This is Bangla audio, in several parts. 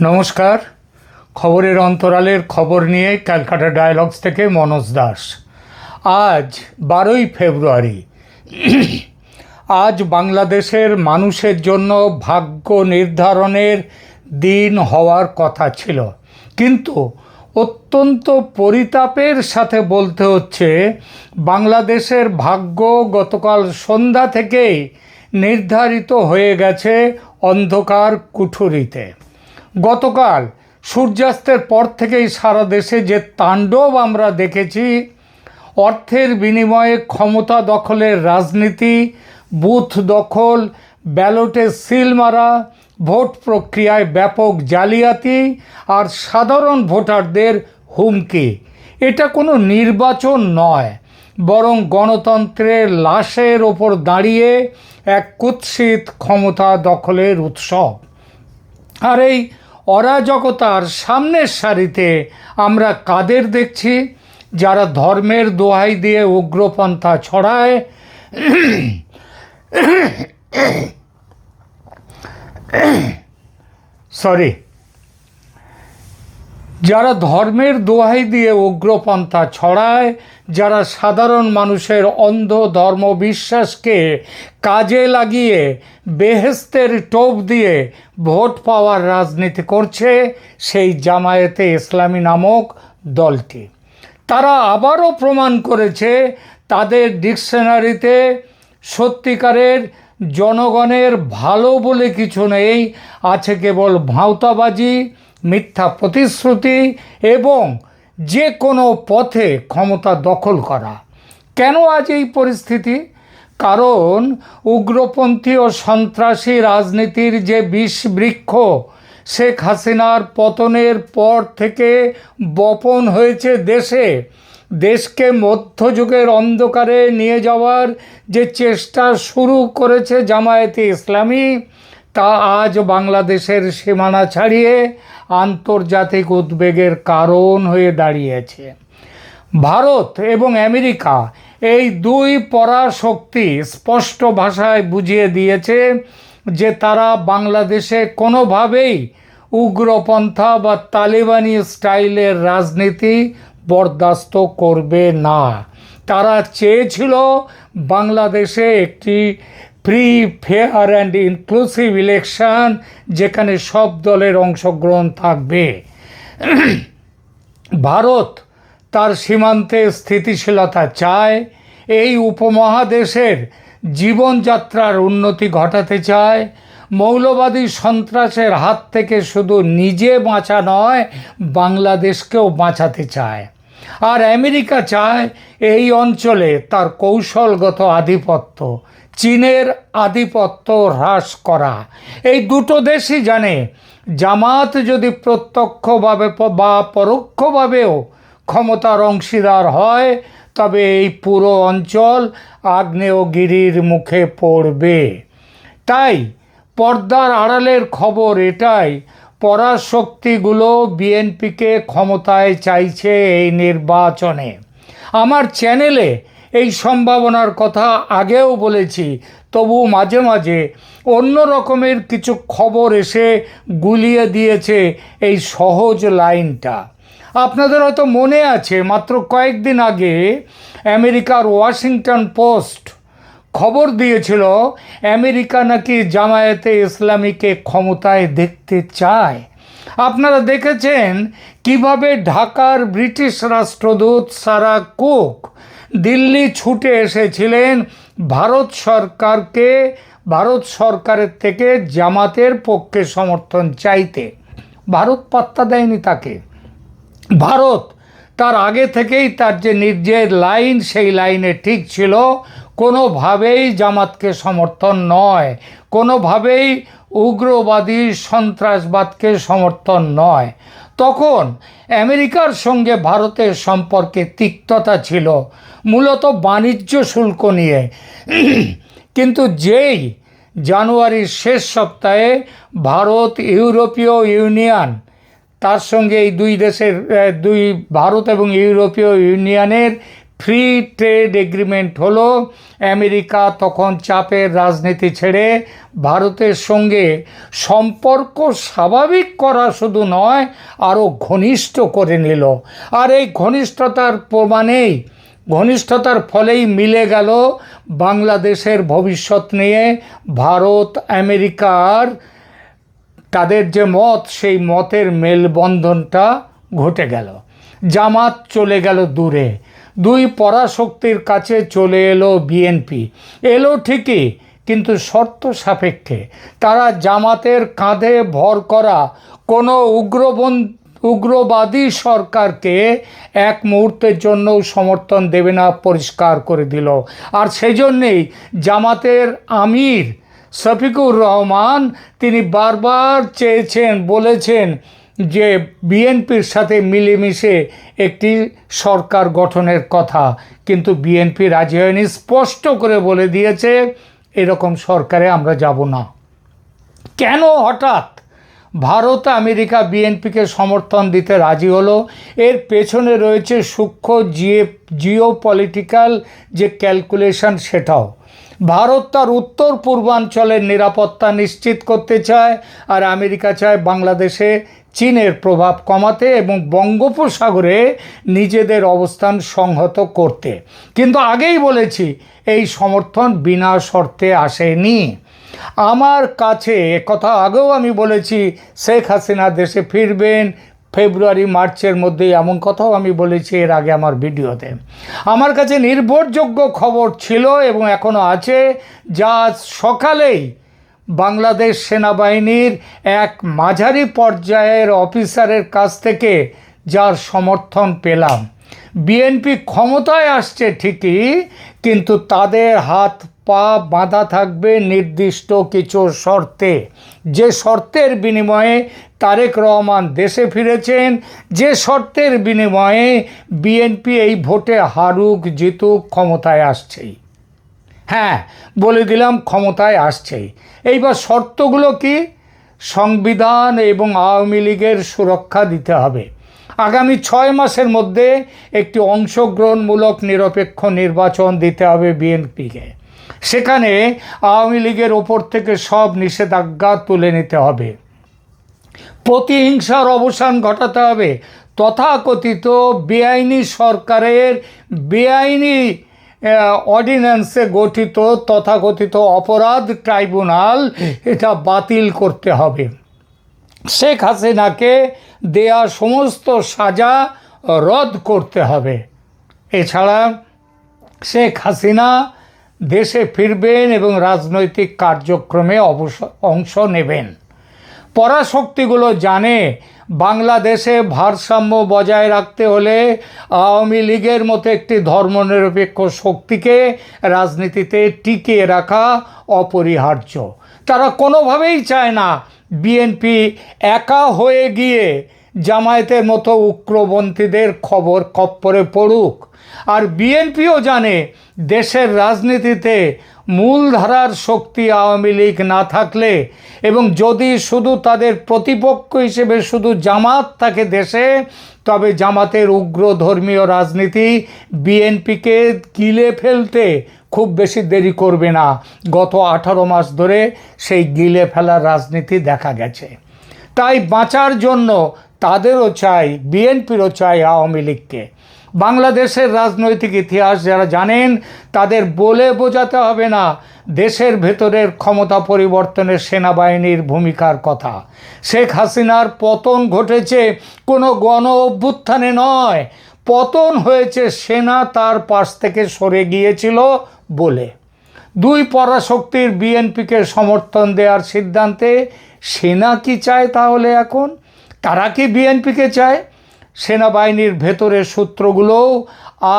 নমস্কার। খবরের অন্তরালের খবর নিয়ে ক্যালকাটা ডায়ালগস থেকে মনোজ দাস। আজ 12ই ফেব্রুয়ারি। আজ বাংলাদেশের মানুষের জন্য ভাগ্য নির্ধারণের দিন হওয়ার কথা ছিল, কিন্তু অত্যন্ত পরিতাপের সাথে বলতে হচ্ছে বাংলাদেশের ভাগ্য গতকাল সন্ধ্যা থেকেই নির্ধারিত হয়ে গেছে অন্ধকার কুঠুরিতে। গতকাল সূর্যাস্তের পর থেকেই সারা দেশে যে তাণ্ডব আমরা দেখেছি, অর্থের বিনিময়ে ক্ষমতা দখলের রাজনীতি, বুথ দখল, ব্যালটে সিল মারা, ভোট প্রক্রিয়ায় ব্যাপক জালিয়াতি আর সাধারণ ভোটারদের হুমকি, এটা কোনো নির্বাচন নয়, বরং গণতন্ত্রের লাশের ওপর দাঁড়িয়ে এক কুৎসিত ক্ষমতা দখলের উৎসব। আর এই অরাজকতার সামনের সারিতে আমরা কাদের দেখছি? যারা ধর্মের দোহাই দিয়ে উগ্রপন্থা ছড়ায়, যারা ধর্মের দোহাই দিয়ে উগ্রপন্থা ছড়ায়, যারা সাধারণ মানুষের অন্ধ ধর্ম বিশ্বাসকে কাজে লাগিয়ে বেহেশতের টোপ দিয়ে ভোট পাওয়ার রাজনীতি করছে, সেই জামায়াতে ইসলামী নামক দলটি। তারা আবারও প্রমাণ করেছে তাদের ডিকশনারিতে সত্যিকারের জনগণের ভালো বলে কিছু নেই, আছে কেবল ভাঁওতাবাজি, মিথ্যা প্রতিশ্রুতি এবং যে কোনো পথে ক্ষমতা দখল করা। কেন আজ এই পরিস্থিতি? কারণ উগ্রপন্থী ও সন্ত্রাসী রাজনীতির যে বিষবৃক্ষ শেখ হাসিনার পতনের পর থেকে বপন হয়েছে দেশকে মধ্যযুগের অন্ধকারে নিয়ে যাওয়ার যে চেষ্টা শুরু করেছে জামায়াতে ইসলামী, তা আজ বাংলাদেশের সীমানা ছাড়িয়ে আন্তর্জাতিক উদ্বেগের কারণ হয়ে দাঁড়িয়েছে। ভারত এবং আমেরিকা, এই দুই পরাশক্তি স্পষ্ট ভাষায় বুঝিয়ে দিয়েছে যে তারা বাংলাদেশে কোনোভাবেই উগ্রপন্থা বা তালিবানি স্টাইলের রাজনীতি বরদাস্ত করবে না। তারা চেয়েছিল বাংলাদেশে একটি free, fair and inclusive election, যেখানে সব দলের অংশগ্রহণ থাকবে। ভারত তার সীমান্তে স্থিতিশীলতা চায়, এই উপমহাদেশের জীবনযাত্রার উন্নতি ঘটাতে চায়, মৌলবাদী সন্ত্রাসের হাত থেকে শুধু নিজে বাঁচা নয়, বাংলাদেশকেও বাঁচাতে চায়। আর আমেরিকা চায় এই অঞ্চলে তার কৌশলগত আধিপত্য, চীনের আধিপত্য হ্রাস করা। এই দুটো দেশই জানে জামাত যদি প্রত্যক্ষভাবে বা পরোক্ষভাবেও ক্ষমতার অংশীদার হয়, তবে এই পুরো অঞ্চল আগ্নেয়গিরির মুখে পড়বে। তাই পর্দার আড়ালের খবর এটাই, পরাশক্তিগুলো বিএনপিকে ক্ষমতায় চাইছে এই নির্বাচনে। আমার চ্যানেলে এই সম্ভাবনার কথা আগেও বলেছি, তবু মাঝে মাঝে অন্য রকমের কিছু খবর এসে গুলিয়ে দিয়েছে এই সহজ লাইনটা। আপনাদের হয়তো মনে আছে, মাত্র কয়েকদিন আগে আমেরিকার ওয়াশিংটন পোস্ট খবর দিয়েছিল আমেরিকা নাকি জামায়াতে ইসলামীকে ক্ষমতায় দেখতে চায়। আপনারা দেখেছেন কিভাবে ঢাকার ব্রিটিশ রাষ্ট্রদূত সারা কুক দিল্লি ছুটে এসেছিলেন ভারত সরকারের থেকে জামাতের পক্ষে সমর্থন চাইতে। ভারত পাত্তা দেয়নি তাকে। ভারত তার আগে থেকেই তার যে নিজের লাইন, সেই লাইনে ঠিক ছিল, কোনোভাবেই জামাতকে সমর্থন নয়, কোনোভাবেই উগ্রবাদী সন্ত্রাসবাদকে সমর্থন নয়। তখন আমেরিকার সঙ্গে ভারতের সম্পর্কে তিক্ততা ছিল, মূলত বাণিজ্য শুল্ক নিয়ে। কিন্তু যেই জানুয়ারির শেষ সপ্তাহে ভারত, ইউরোপীয় ইউনিয়ন, তার সঙ্গে এই দুই দেশের ভারত এবং ইউরোপীয় ইউনিয়নের ফ্রি ট্রেড এগ্রিমেন্ট হলো। আমেরিকা তখন চাপের রাজনীতি ছেড়ে ভারতের সঙ্গে সম্পর্ক স্বাভাবিক করা শুধু নয়, আরও ঘনিষ্ঠ করে নিল। আর এই ঘনিষ্ঠতার ফলেই মিলে গেল বাংলাদেশের ভবিষ্যৎ নিয়ে ভারত আমেরিকার তাদের যে মত, সেই মতের মেলবন্ধনটা ঘটে গেল। জামাত চলে গেল দূরে, দুই পরাশক্তির কাছে চলে এলো বিএনপি। এলো ঠিকই, কিন্তু শর্ত সাপেক্ষে। তারা জামাতের কাঁধে ভর করা কোনো উগ্রবাদী সরকারকে এক মুহূর্তের জন্যও সমর্থন দেবে না, পরিষ্কার করে দিল। আর সেই জন্যেই জামাতের আমির শফিকুর রহমান তিনি বারবার বলেছেন যে বিএনপির সাথে মিলেমিশে একটি সরকার গঠনের কথা, কিন্তু বিএনপি রাজি হয়নি। স্পষ্ট করে বলে দিয়েছে এরকম সরকারে আমরা যাব না। কেন হঠাৎ ভারত আমেরিকা বিএনপিকে সমর্থন দিতে রাজি হলো? এর পেছনে রয়েছে সূক্ষ্ম জিওপলিটিক্যাল যে ক্যালকুলেশন, সেটাও। ভারত তার উত্তর পূর্বাঞ্চলের নিরাপত্তা নিশ্চিত করতে চায়, আর আমেরিকা চায় বাংলাদেশে চীনের প্রভাব কমাতে এবং বঙ্গোপসাগরে নিজেদের অবস্থান সংহত করতে। কিন্তু আগেই বলেছি, এই সমর্থন বিনা শর্তে আসেনি। আমার কাছে কথা আগেও আমি বলেছি, শেখ হাসিনা দেশে ফিরবেন ফেব্রুয়ারি মার্চের মধ্যে, এমন কথাও আমি বলেছি এর আগে আমার ভিডিওতে। আমার কাছে নির্ভরযোগ্য খবর ছিল এবং এখনও আছে, যা সকালেই বাংলাদেশ সেনাবাহিনীর এক মাঝারি পর্যায়ের অফিসারের কাছ থেকে যার সমর্থন পেলাম। বিএনপি ক্ষমতায় আসছে ঠিকই, কিন্তু তাদের হাত পা বাঁধা থাকবে নির্দিষ্ট কিছু শর্তে, যে শর্তের বিনিময়ে তারেক রহমান দেশে ফিরেছেন, যে শর্তের বিনিময়ে বিএনপি এই ভোটে হারুক জিতুক ক্ষমতায় আসছেই। হ্যাঁ, বলে দিলাম ক্ষমতায় আসছেই। এইবার শর্তগুলো কি? সংবিধান এবং আওয়ামী লীগের সুরক্ষা দিতে হবে। আগামী 6 মাসের মধ্যে একটি অংশগ্রহণমূলক নিরপেক্ষ নির্বাচন দিতে হবে বিএনপিকে। সেখানে আওয়ামী লীগের ওপর থেকে সব নিষেধাজ্ঞা তুলে নিতে হবে। প্রতিহিংসার অবসান ঘটাতে হবে। তথাকথিত বেআইনি সরকারের বেআইনি অর্ডিন্যান্সে গঠিত তথাকথিত অপরাধ ট্রাইব্যুনাল, এটা বাতিল করতে হবে। শেখ হাসিনাকে দেয়া সমস্ত সাজা রদ করতে হবে। এছাড়া শেখ হাসিনা দেশে ফিরবেন এবং রাজনৈতিক কার্যক্রমে অংশ নেবেন। পরাশক্তিগুলো জানে বাংলাদেশে ভারসাম্য বজায় রাখতে হলে আওয়ামী লীগের মতো একটি ধর্মনিরপেক্ষ শক্তিকে রাজনীতিতে টিকিয়ে রাখা অপরিহার্য। তারা কোনোভাবেই চায় না বিএনপি একা হয়ে গিয়ে জামায়াতের মতো উগ্রপন্থীদের খপ্পরে পড়ুক। আর বিএনপিও জানে দেশের রাজনীতিতে মূলধারার শক্তি আওয়ামী লীগ না থাকলে, এবং যদি শুধু তাদের প্রতিপক্ষ হিসেবে শুধু জামাত থাকে দেশে, তবে জামাতের উগ্র ধর্মীয় রাজনীতি বিএনপিকে গিলে ফেলতে খুব বেশি দেরি করবে না। গত 18 মাস ধরে সেই গিলে ফেলার রাজনীতি দেখা গেছে। তাই বাঁচার জন্য তাদেরও চাই, বিএনপিরও চাই আওয়ামী লীগকে। বাংলাদেশের রাজনৈতিক ইতিহাস যারা জানেন তাদের বলে বোঝাতে হবে না দেশের ভেতরের ক্ষমতা পরিবর্তনের সেনাবাহিনীর ভূমিকার কথা। শেখ হাসিনার পতন ঘটেছে কোনো গণ অভ্যুত্থানে নয়, পতন হয়েছে সেনা তার পাশ থেকে সরে গিয়েছিল বলে। দুই পরাশক্তির বিএনপিকে সমর্থন দেওয়ার সিদ্ধান্তে সেনা কি চায় তাহলে? এখন তারা কি বিএনপিকে চায়? সেনাবাহিনীর ভেতরের সূত্রগুলোও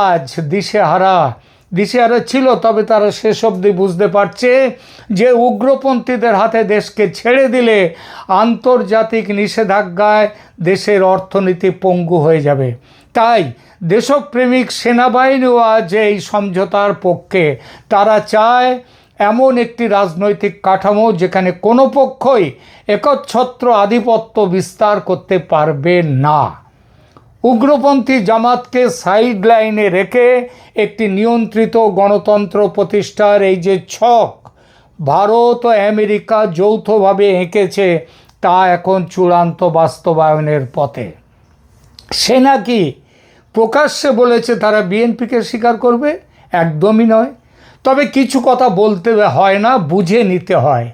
আজ দিশেহারা ছিল, তবে তারা শেষ অবধি বুঝতে পারছে যে উগ্রপন্থীদের হাতে দেশকে ছেড়ে দিলে আন্তর্জাতিক নিষেধাজ্ঞায় দেশের অর্থনীতি পঙ্গু হয়ে যাবে। তাই দেশপ্রেমিক সেনাবাহিনীও আজ এই সমঝোতার পক্ষে। তারা চায় এমন একটি রাজনৈতিক কাঠামো যেখানে কোনো পক্ষই একচ্ছত্র আধিপত্য বিস্তার করতে পারবে না। উগ্রপন্থী জামাতকে সাইড লাইনে রেখে একটি নিয়ন্ত্রিত গণতন্ত্র প্রতিষ্ঠার এই যে ছক ভারত ও আমেরিকা যৌথভাবে এঁকেছে, তা এখন চূড়ান্ত বাস্তবায়নের পথে। সে নাকি প্রকাশ্যে বলেছে তারা বিএনপিকে স্বীকার করবে? একদমই নয়। তবে কিছু কথা বলতে হয় না, বুঝে নিতে হয়।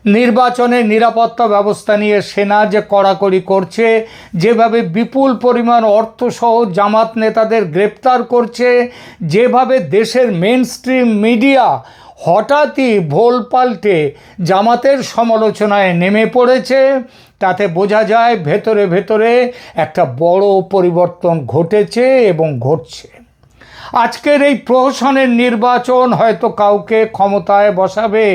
নির্বাচনে নিরাপত্তা ব্যবস্থা নিয়ে সেনা যে কড়াকড়ি করছে, যেভাবে বিপুল পরিমাণ অর্থসহ জামাত নেতাদের গ্রেপ্তার করছে, যেভাবে দেশের মেইনস্ট্রিম মিডিয়া হঠাৎই ভোল পাল্টে জামাতের সমালোচনায় নেমে পড়েছে, তাতে বোঝা যায় ভেতরে ভেতরে একটা বড় পরিবর্তন ঘটেছে এবং ঘটছে। আজকের এই প্রহসনের নির্বাচন হয়তো কাউকে ক্ষমতায় বসাবে,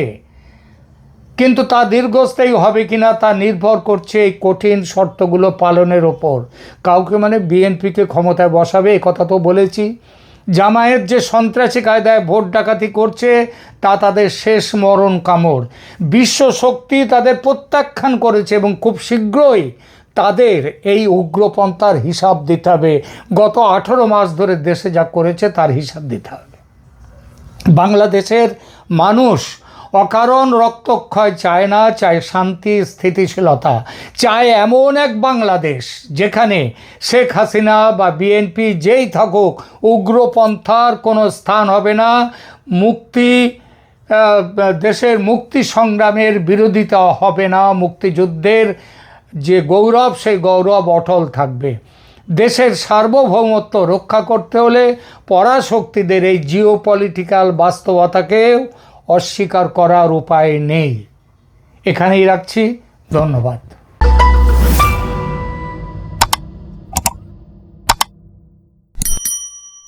কিন্তু তা দীর্ঘস্থায়ী হবে কিনা তা নির্ভর করছে এই কঠিন শর্তগুলো পালনের ওপর। কাউকে মানে বিএনপিকে ক্ষমতায় বসাবে, এ কথা তো বলেছি। জামায়াত যে সন্ত্রাসী কায়দায় ভোট ডাকাতি করছে, তা তাদের শেষ মরণ কামড়। বিশ্ব শক্তি তাদের প্রত্যাখ্যান করেছে এবং খুব শীঘ্রই তাদের এই উগ্রপন্থার হিসাব দিতে হবে। গত 18 মাস ধরে দেশে যা করেছে তার হিসাব দিতে হবে। বাংলাদেশের মানুষ অকারণ রক্তক্ষয় চায় না, চায় শান্তি, স্থিতিশীলতা, চায় এমন এক বাংলাদেশ যেখানে শেখ হাসিনা বা বিএনপি যেই থাকুক, উগ্রপন্থার কোনো স্থান হবে না। দেশের মুক্তি সংগ্রামের বিরোধিতা হবে না। মুক্তিযুদ্ধের যে গৌরব, সেই গৌরব অটল থাকবে। দেশের সার্বভৌমত্ব রক্ষা করতে হলে পরাশক্তিদের এই জিওপলিটিক্যাল বাস্তবতাকেও অস্বীকার করার উপায় নেই। এখানেই রাখছি। ধন্যবাদ।